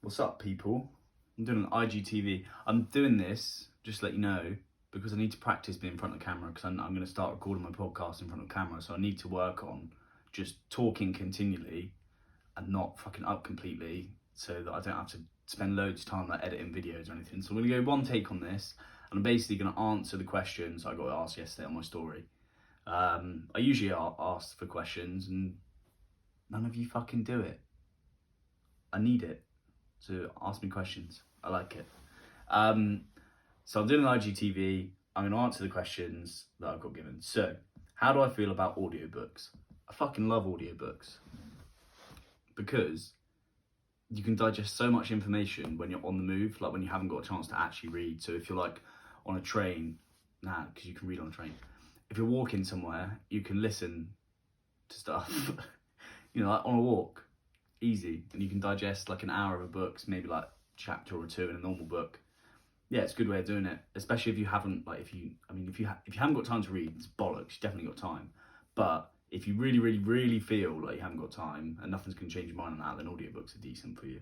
What's up, people? I'm doing an IGTV. I'm doing this, just to let you know, because I need to practice being in front of the camera, because I'm going to start recording my podcast in front of the camera, so I need to work on just talking continually and not fucking up completely, so that I don't have to spend loads of time like editing videos or anything. So I'm going to go one take on this, and I'm basically going to answer the questions I got asked yesterday on my story. I usually ask for questions, and none of you fucking do it. I need it. To ask me questions. I like it. So I'm doing an IGTV. I'm going to answer the questions that I've got given. So, how do I feel about audiobooks? I fucking love audiobooks because you can digest so much information when you're on the move, like when you haven't got a chance to actually read. So if you're like on a train, because you can read on a train. If you're walking somewhere, you can listen to stuff, like on a walk. Easy, and you can digest like an hour of a book, maybe like a chapter or two in a normal book. Yeah, it's a good way of doing it, especially if you haven't if you haven't got time to read, it's bollocks. You definitely got time, but if you really, really, really feel like you haven't got time and nothing's gonna change your mind on that, then audiobooks are decent for you.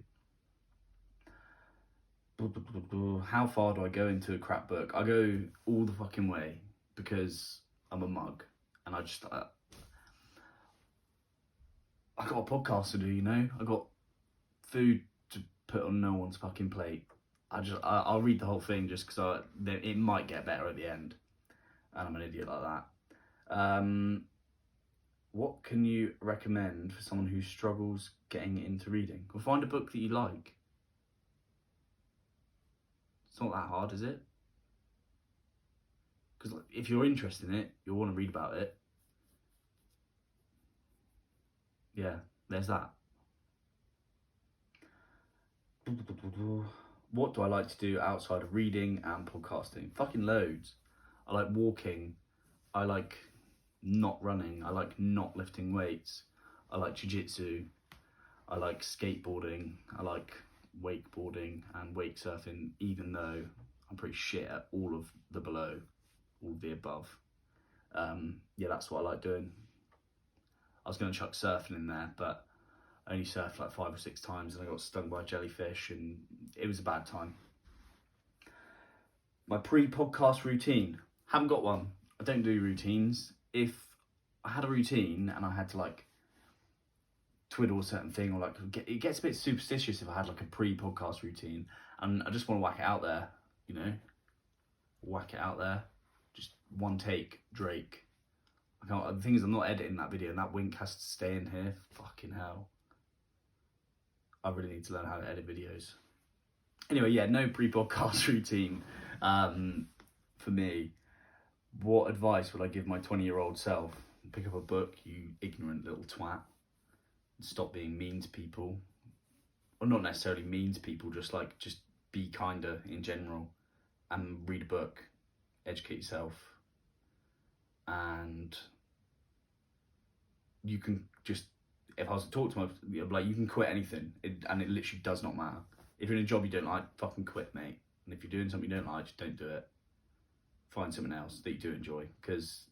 How far do I go into a crap book? I go all the fucking way because I'm a mug, and I got a podcast to do, I got food to put on no one's fucking plate. I'll read the whole thing just because it might get better at the end, and I'm an idiot like that. What can you recommend for someone who struggles getting into reading? Well, find a book that you like. It's not that hard, is it? Because if you're interested in it, you'll want to read about it. Yeah, there's that. What do I like to do outside of reading and podcasting? Fucking loads. I like walking. I like not running. I like not lifting weights. I like jiu-jitsu. I like skateboarding. I like wakeboarding and wake surfing, even though I'm pretty shit at all of the below, all of the above. Yeah, that's what I like doing. I was going to chuck surfing in there, but I only surfed like 5 or 6 times and I got stung by a jellyfish and it was a bad time. My pre-podcast routine. Haven't got one. I don't do routines. If I had a routine and I had to like twiddle a certain thing or it gets a bit superstitious if I had like a pre-podcast routine and I just want to whack it out there, whack it out there. Just one take, Drake. The thing is, I'm not editing that video and that wink has to stay in here. Fucking hell. I really need to learn how to edit videos. Anyway, yeah, no pre-podcast routine for me. What advice would I give my 20-year-old self? Pick up a book, you ignorant little twat. Stop being mean to people. Or not necessarily mean to people, just be kinder in general. And read a book, educate yourself. And you can just, if I was to talk to you can quit anything, and it literally does not matter. If you're in a job you don't like, fucking quit, mate. And if you're doing something you don't like, just don't do it. Find something else that you do enjoy, because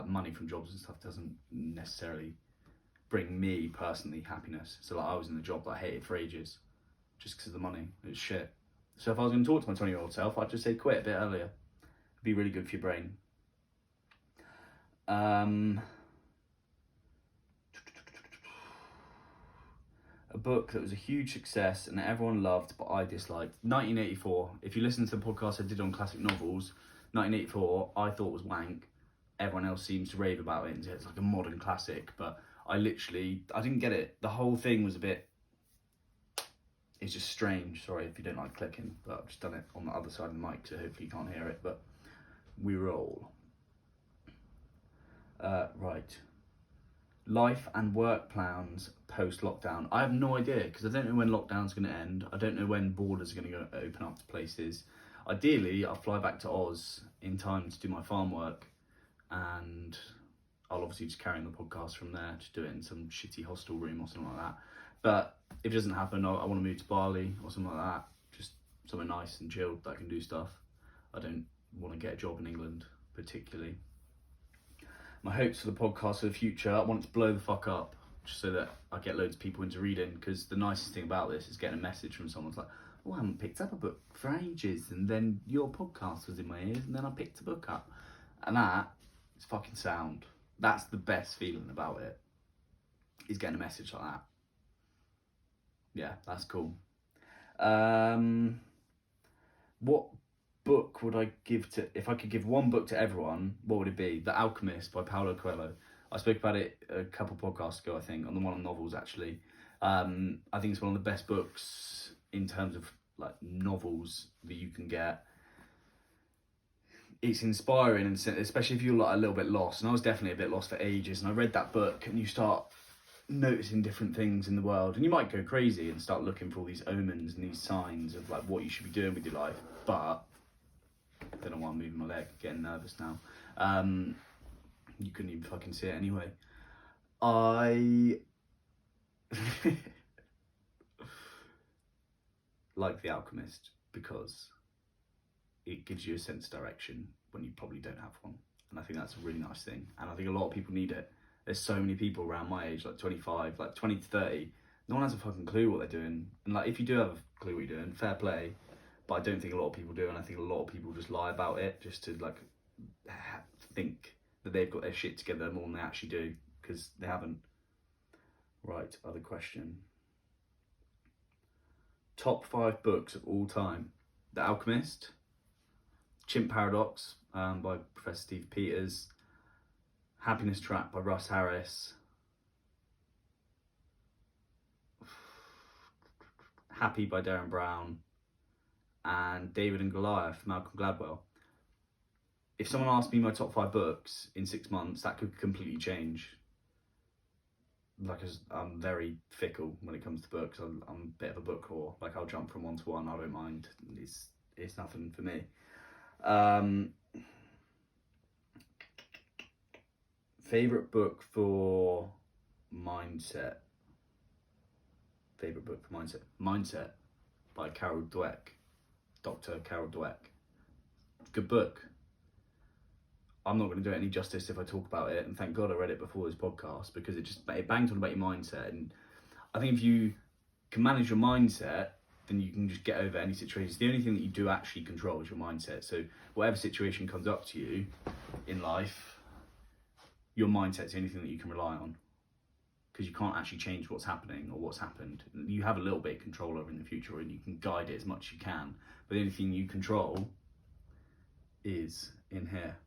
money from jobs and stuff doesn't necessarily bring me personally happiness. So I was in a job that I hated for ages, just because of the money. It was shit. So if I was going to talk to my 20-year-old self, I'd just say quit a bit earlier. It'd be really good for your brain. A book that was a huge success and that everyone loved but I disliked. 1984. If you listen to the podcast I did on classic novels, 1984 I thought was wank. Everyone else seems to rave about it and say it's like a modern classic, but I didn't get it. The whole thing was it's just strange. Sorry if you don't like clicking, but I've just done it on the other side of the mic, so hopefully you can't hear it, but we roll. Right. Life and work plans post-lockdown. I have no idea, because I don't know when lockdown's going to end. I don't know when borders are going to open up to places. Ideally, I'll fly back to Oz in time to do my farm work, and I'll obviously just carry on the podcast from there, just do it in some shitty hostel room or something like that. But if it doesn't happen, I want to move to Bali or something like that. Just somewhere nice and chilled that can do stuff. I don't want to get a job in England, particularly. My hopes for the podcast for the future, I want it to blow the fuck up. just so that I get loads of people into reading. Because the nicest thing about this is getting a message from someone's like, oh, I haven't picked up a book for ages, and then your podcast was in my ears, and then I picked a book up, and that is fucking sound. That's the best feeling about it, is getting a message like that. Yeah, that's cool. What book would I give to, if I could give one book to everyone, what would it be? The Alchemist by Paulo Coelho. I spoke about it a couple podcasts ago, I think, on the one on novels, actually. I think it's one of the best books in terms of like novels that you can get. It's inspiring, and especially if you're like a little bit lost, and I was definitely a bit lost for ages, and I read that book, and you start noticing different things in the world, and you might go crazy and start looking for all these omens and these signs of like what you should be doing with your life. But I don't know why I'm moving my leg, getting nervous now. You couldn't even fucking see it anyway. I like The Alchemist because it gives you a sense of direction when you probably don't have one, and I think that's a really nice thing, and I think a lot of people need it. There's so many people around my age, like 25, like 20 to 30, no one has a fucking clue what they're doing. And like, if you do have a clue what you're doing, fair play. But I don't think a lot of people do, and I think a lot of people just lie about it just to like think that they've got their shit together more than they actually do, because they haven't. Right, other question. Top 5 books of all time. The Alchemist, Chimp Paradox by Professor Steve Peters, Happiness Trap by Russ Harris, Happy by Darren Brown, and David and Goliath, Malcolm Gladwell. If someone asked me my top 5 books in 6 months, that could completely change. Like, I'm very fickle when it comes to books. I'm a bit of a book whore. Like, I'll jump from one to one. I don't mind. It's nothing for me. Favorite book for mindset. Mindset by Carol Dweck. Dr. Carol Dweck. Good book. I'm not going to do it any justice if I talk about it, and thank God I read it before this podcast, because it bangs on about your mindset. And I think if you can manage your mindset, then you can just get over any situation. It's the only thing that you do actually control is your mindset. So whatever situation comes up to you in life, your mindset's the only thing that you can rely on, because you can't actually change what's happening or what's happened. You have a little bit of control over in the future, and you can guide it as much as you can, but the only thing you control is in here,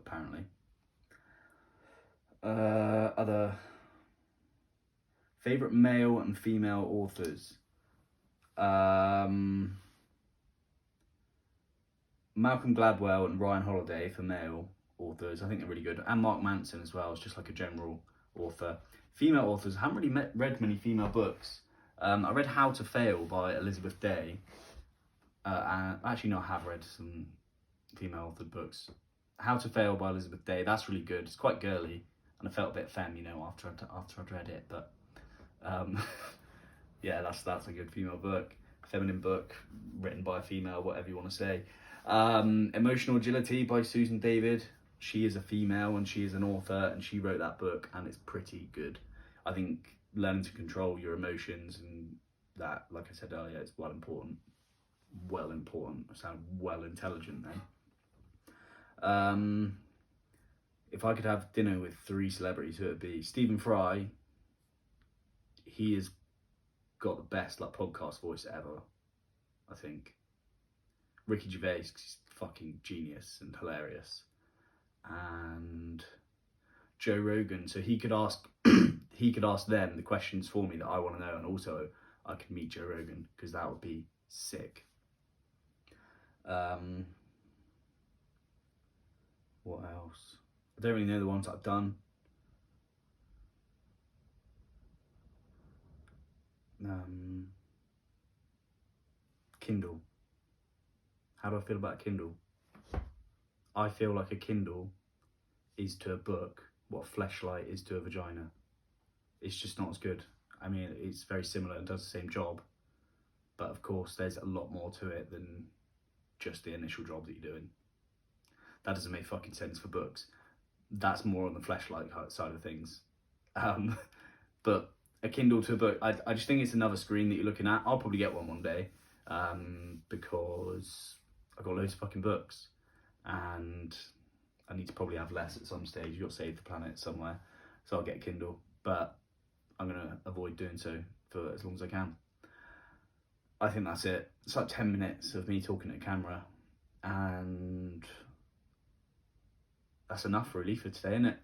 apparently. Other favorite male and female authors. Malcolm Gladwell and Ryan Holiday for male authors. I think they're really good, and Mark Manson as well. It's just like a general author. Female authors, I haven't really read many female books. I read How to Fail by Elizabeth Day. And actually, no, I have read some female authored books. How to Fail by Elizabeth Day. That's really good. It's quite girly, and I felt a bit femme, after I'd read it. But yeah, that's a good female book, feminine book written by a female, whatever you want to say. Emotional Agility by Susan David. She is a female and she is an author, and she wrote that book, and it's pretty good. I think learning to control your emotions, and that, like I said earlier, it's well important. I sound well intelligent then. If I could have dinner with 3 celebrities, who would it be? Stephen Fry. He has got the best podcast voice ever, I think. Ricky Gervais, 'cause he's fucking genius and hilarious. And Joe Rogan, so he could ask them the questions for me that I want to know, and also I could meet Joe Rogan, because that would be sick. What else? I don't really know the ones that I've done. Kindle. How do I feel about Kindle? I feel like a Kindle is to a book what a fleshlight is to a vagina. It's just not as good. I mean, it's very similar and does the same job, but of course there's a lot more to it than just the initial job that you're doing. That doesn't make fucking sense for books. that's more on the fleshlight side of things. But a Kindle to a book, I just think it's another screen that you're looking at. I'll probably get one day, because I've got loads of fucking books, and I need to probably have less at some stage. You've got to save the planet somewhere, so I'll get a Kindle, but I'm going to avoid doing so for as long as I can. I think that's it. It's like 10 minutes of me talking to camera, and that's enough really for today, isn't it?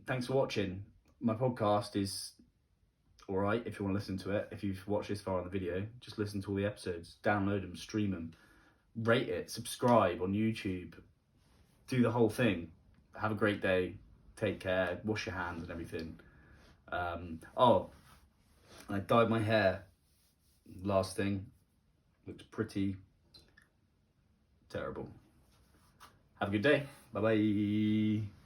Thanks for watching. My podcast is alright if you want to listen to it. If you've watched this far on the video, just listen to all the episodes, download them, stream them, rate it, subscribe on YouTube, do the whole thing. Have a great day, take care, wash your hands and everything. I dyed my hair. Last thing, looks pretty terrible. Have a good day. Bye bye.